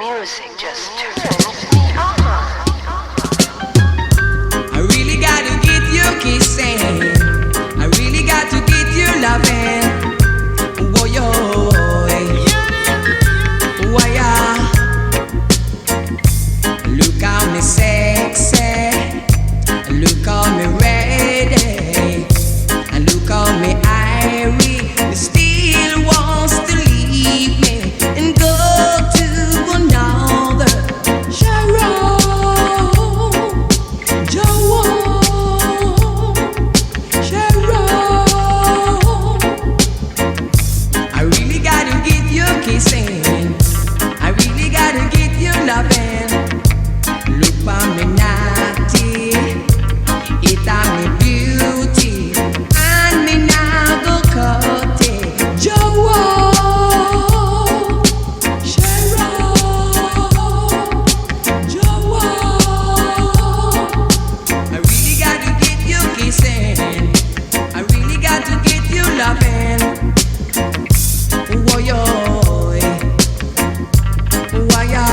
music just turns me on. I really gotta get you kissing. I really got to get you loving. Whoa, yo, why ya? Look how me sexy, look how me ready, and look how me irie. You still wants to leave me and go to another. Sharon, Joan, Sharon. I really gotta get you kissing. I really gotta get you loving. Look for me naughty, it on me beauty, and me now go cut it. Joan, Sharon, Joan. I really got to get you kissing. I really got to get you loving. Whoa, yo, why ya?